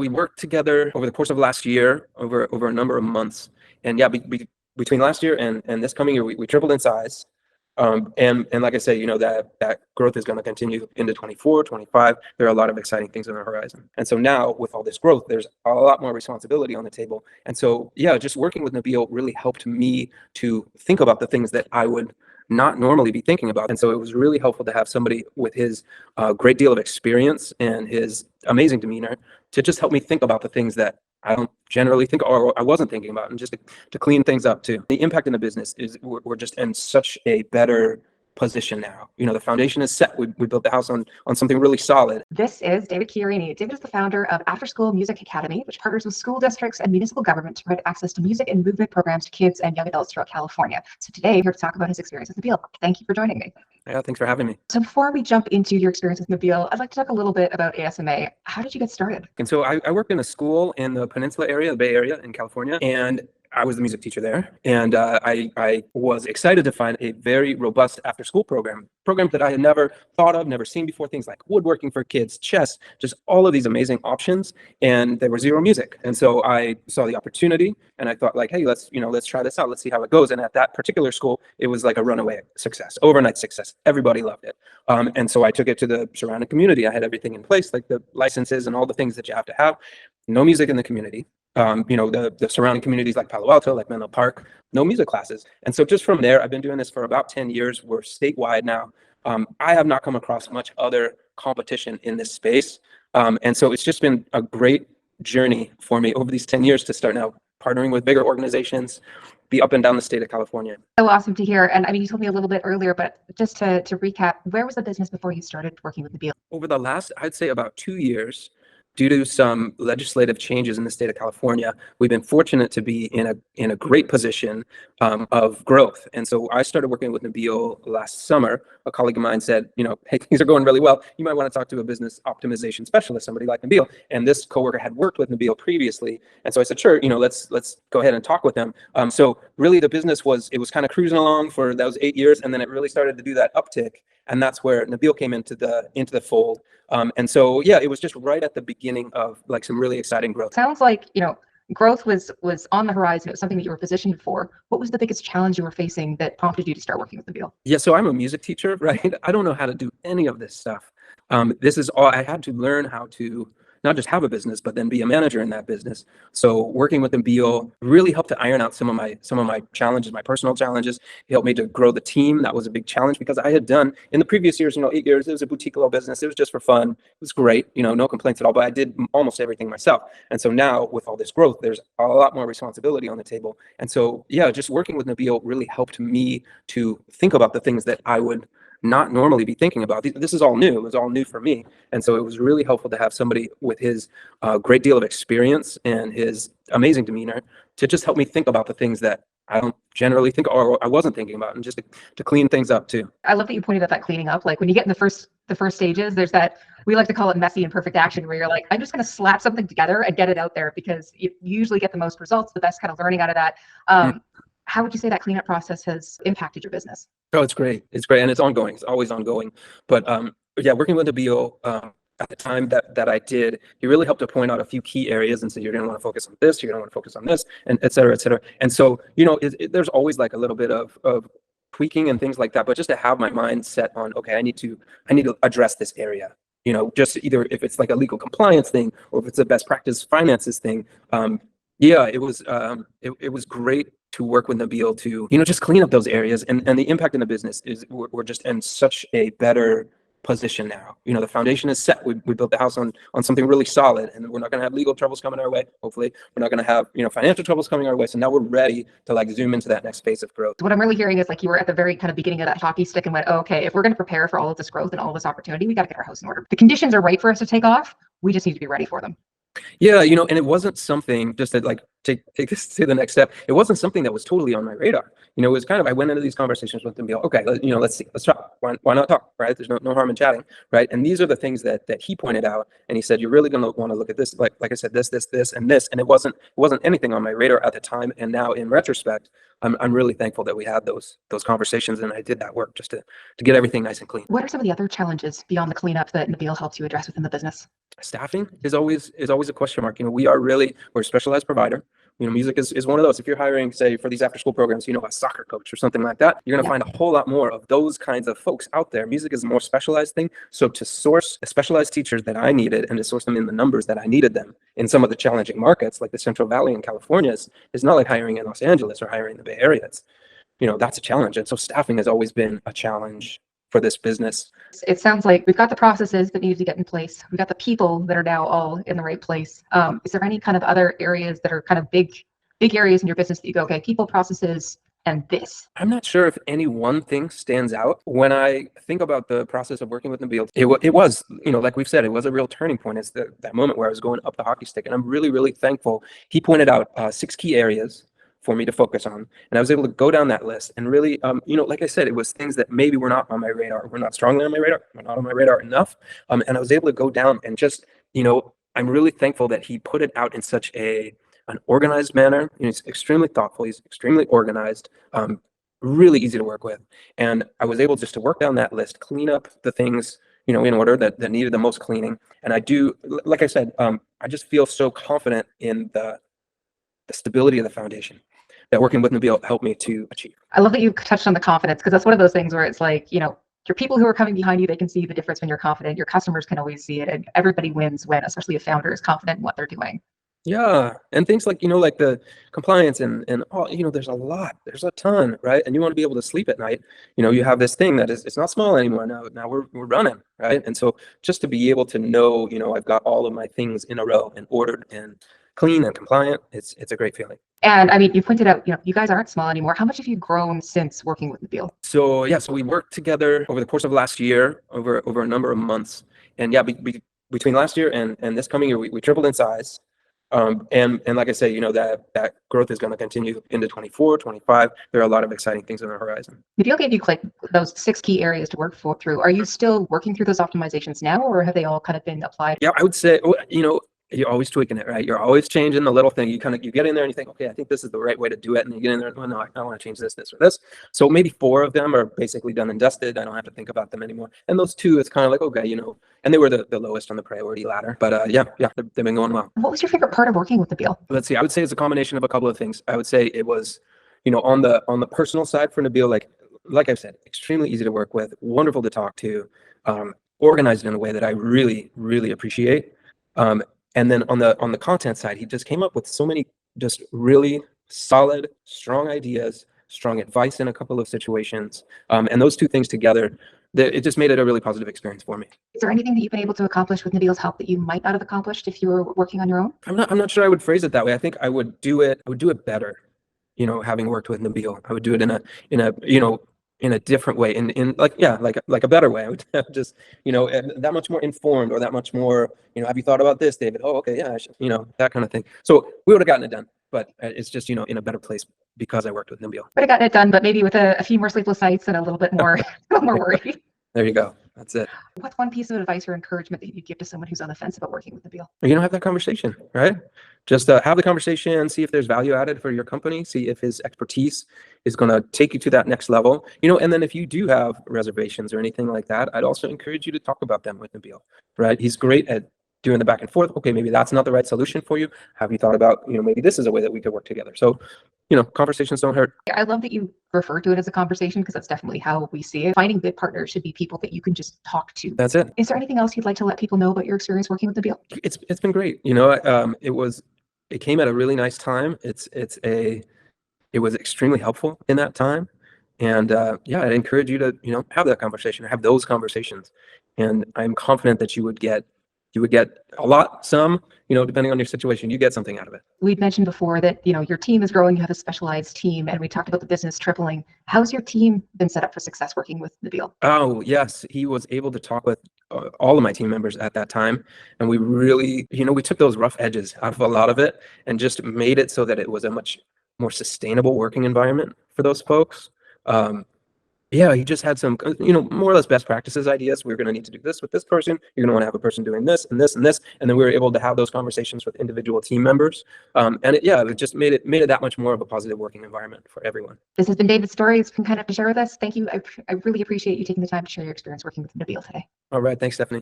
we worked together over the course of last year, over a number of months. And yeah, between last year and this coming year, we tripled in size. And like I say, that growth is going to continue into 24, 25. There are a lot of exciting things on the horizon. And so now with all this growth, there's a lot more responsibility on the table. And so, yeah, just working with Nabeel really helped me to think about the things that I would not normally be thinking about. And so it was really helpful to have somebody with his great deal of experience and his amazing demeanor to just help me think about the things that I don't generally think or I wasn't thinking about, and just to clean things up too. The impact in the business is we're just in such a better position now. The foundation is set. We built the house on something really solid. This is David Chiarini. David is the founder of After School Music Academy, which partners with school districts and municipal government to provide access to music and movement programs to kids and young adults throughout California. So today, we're here to talk about his experience with Nabeel. Thank you for joining me. Yeah, thanks for having me. So before we jump into your experience with Nabeel, I'd like to talk a little bit about ASMA. How did you get started? And so I worked in a school in the Peninsula area, the Bay Area in California, and I was the music teacher there. And I was excited to find a very robust after-school program that I had never thought of, never seen before. Things like woodworking for kids, chess, just all of these amazing options. And there was zero music. And so I saw the opportunity, and I thought, like, hey, let's try this out. Let's see how it goes. And at that particular school, it was like a runaway success, overnight success. Everybody loved it. And so I took it to the surrounding community. I had everything in place, like the licenses and all the things that you have to have. No music in the community. The surrounding communities like Palo Alto, like Menlo Park, no music classes. And so just from there, I've been doing this for about 10 years. We're statewide now. I have not come across much other competition in this space. And so it's just been a great journey for me over these 10 years to start now partnering with bigger organizations, be up and down the state of California. So awesome to hear. And I mean, you told me a little bit earlier, but just to recap, where was the business before you started working with Nabeel? Over the last, I'd say about 2 years, due to some legislative changes in the state of California, we've been fortunate to be in a great position of growth. And so I started working with Nabeel last summer. A colleague of mine said, hey, things are going really well. You might want to talk to a business optimization specialist, somebody like Nabeel. And this coworker had worked with Nabeel previously. And so I said, sure, let's go ahead and talk with them. So really the business it was kind of cruising along for those 8 years. And then it really started to do that uptick. And that's where Nabeel came into the fold. And so, yeah, it was just right at the beginning of like some really exciting growth. Sounds like, growth was on the horizon. It was something that you were positioned for. What was the biggest challenge you were facing that prompted you to start working with Nabeel? Yeah, so I'm a music teacher, right? I don't know how to do any of this stuff. This is all I had to learn how to not just have a business, but then be a manager in that business. So working with Nabeel really helped to iron out some of my challenges, my personal challenges. He helped me to grow the team. That was a big challenge because I had done in the previous years, 8 years, it was a boutique little business. It was just for fun. It was great, no complaints at all, but I did almost everything myself. And so now with all this growth, there's a lot more responsibility on the table. And so, yeah, just working with Nabeel really helped me to think about the things that I would not normally be thinking about. This is all new. It was all new for me. And so it was really helpful to have somebody with his great deal of experience and his amazing demeanor to just help me think about the things that I don't generally think or I wasn't thinking about, and just to clean things up too. I love that you pointed out that cleaning up. Like when you get in the first stages, there's that, we like to call it messy imperfect action, where you're like, I'm just going to slap something together and get it out there, because you usually get the most results, the best kind of learning out of that. How would you say that cleanup process has impacted your business? Oh, it's great. It's great. And it's ongoing. It's always ongoing. But yeah, working with Nabeel at the time that I did, he really helped to point out a few key areas and said, you're going to want to focus on this, you're going to want to focus on this, and et cetera, et cetera. And so, there's always like a little bit of tweaking and things like that. But just to have my mind set on, okay, I need to address this area. Just either if it's like a legal compliance thing or if it's a best practice finances thing. Yeah, it was great to work with Nabeel to, just clean up those areas. And the impact in the business is we're just in such a better position now. The foundation is set. We built the house on something really solid, and we're not going to have legal troubles coming our way. Hopefully we're not going to have, financial troubles coming our way. So now we're ready to like zoom into that next phase of growth. What I'm really hearing is like you were at the very kind of beginning of that hockey stick and went, oh, okay, if we're going to prepare for all of this growth and all of this opportunity, we got to get our house in order. The conditions are right for us to take off. We just need to be ready for them. Yeah, and it wasn't something just that like take this to the next step. It wasn't something that was totally on my radar. It was kind of, I went into these conversations with Nabeel. Okay, let's see, let's talk. Why not talk, right? There's no harm in chatting, right? And these are the things that he pointed out, and he said, you're really going to want to look at this, like I said, this, and this. And it wasn't anything on my radar at the time. And now in retrospect, I'm really thankful that we had those conversations, and I did that work just to get everything nice and clean. What are some of the other challenges beyond the cleanup that Nabeel helps you address within the business? Staffing is always a question mark. We're a specialized provider. Music is one of those. If you're hiring, say, for these after school programs, a soccer coach or something like that, you're going to find a whole lot more of those kinds of folks out there. Music is a more specialized thing. So to source specialized teachers that I needed, and to source them in the numbers that I needed them in some of the challenging markets like the Central Valley in California, is not like hiring in Los Angeles or hiring in the Bay Area. It's, that's a challenge. And so staffing has always been a challenge for this business. It sounds like we've got the processes that need to get in place. We've got the people that are now all in the right place. Is there any kind of other areas that are kind of big areas in your business that you go, okay, people, processes, and this? I'm not sure if any one thing stands out. When I think about the process of working with Nabeel, it was, like we've said, it was a real turning point. It's that moment where I was going up the hockey stick, and I'm really, really thankful. He pointed out 6 key areas for me to focus on, and I was able to go down that list and really, like I said, it was things that maybe were not on my radar, were not strongly on my radar, were not on my radar enough, and I was able to go down and just, I'm really thankful that he put it out in such an organized manner. He's extremely thoughtful, he's extremely organized, really easy to work with, and I was able just to work down that list, clean up the things, in order that needed the most cleaning. And I do, like I said, I just feel so confident in the stability of the foundation that working with Nabeel helped me to achieve. I love that you touched on the confidence, because that's one of those things where it's like, your people who are coming behind you, they can see the difference when you're confident. Your customers can always see it, and everybody wins when, especially a founder is confident in what they're doing. Yeah, and things like, like the compliance and all, there's a ton, right? And you want to be able to sleep at night. You have this thing that it's not small anymore. Now we're running, right? And so just to be able to know, I've got all of my things in a row and ordered and clean and compliant, it's a great feeling. And I mean, you pointed out, you guys aren't small anymore. How much have you grown since working with Nabeel? So we worked together over the course of last year, over a number of months. And yeah, between last year and this coming year, we tripled in size. And like I say, that growth is going to continue into 24, 25. There are a lot of exciting things on the horizon. Nabeel gave you like those 6 key areas to work through. Are you still working through those optimizations now, or have they all kind of been applied? Yeah, I would say, you're always tweaking it, right? You're always changing the little thing. You get in there and you think, okay, I think this is the right way to do it. And you get in there, well, no, I want to change this, or this. So maybe 4 of them are basically done and dusted. I don't have to think about them anymore. And those 2, it's kind of like, okay, and they were the lowest on the priority ladder. But yeah, they've been going well. What was your favorite part of working with Nabeel? Let's see. I would say it's a combination of a couple of things. I would say it was, on the personal side for Nabeel, like I've said, extremely easy to work with, wonderful to talk to, organized in a way that I really, really appreciate. And then on the content side, he just came up with so many just really solid, strong ideas, strong advice in a couple of situations. And those 2 things together, it just made it a really positive experience for me. Is there anything that you've been able to accomplish with Nabeel's help that you might not have accomplished if you were working on your own? I'm not sure I would phrase it that way. I think I would do it better, having worked with Nabeel. I would do it in a different way, in like a better way. I would just, that much more informed, or that much more, have you thought about this, David? Oh, okay, yeah, I should, that kind of thing. So we would have gotten it done, but it's just, in a better place because I worked with Nabeel. Would have gotten it done, but maybe with a few more sleepless nights and a little bit more, more worry. There you go. That's it. What's one piece of advice or encouragement that you'd give to someone who's on the fence about working with Nabeel? Have that conversation, right? Just have the conversation, see if there's value added for your company, see if his expertise is going to take you to that next level, and then if you do have reservations or anything like that, I'd also encourage you to talk about them with Nabeel, right? He's great at doing the back and forth. Okay, maybe that's not the right solution for you. Have you thought about, maybe this is a way that we could work together? So, conversations don't hurt. I love that you refer to it as a conversation, because that's definitely how we see it. Finding good partners should be people that you can just talk to. That's it. Is there anything else you'd like to let people know about your experience working with Nabeel? It's been great. It came at a really nice time. It was extremely helpful in that time. And yeah, I'd encourage you to, have that conversation, have those conversations. And I'm confident that you would get a lot, some, depending on your situation, you get something out of it. We'd mentioned before that, your team is growing, you have a specialized team, and we talked about the business tripling. How's your team been set up for success working with Nabeel? Oh, yes. He was able to talk with all of my team members at that time, and we really, we took those rough edges out of a lot of it and just made it so that it was a much more sustainable working environment for those folks. Yeah, he just had some, more or less best practices ideas. We're going to need to do this with this person. You're going to want to have a person doing this and this and this. And then we were able to have those conversations with individual team members. And it just made it that much more of a positive working environment for everyone. This has been David's story. It's been kind of to share with us. Thank you. I really appreciate you taking the time to share your experience working with Nabeel today. All right. Thanks, Stephanie.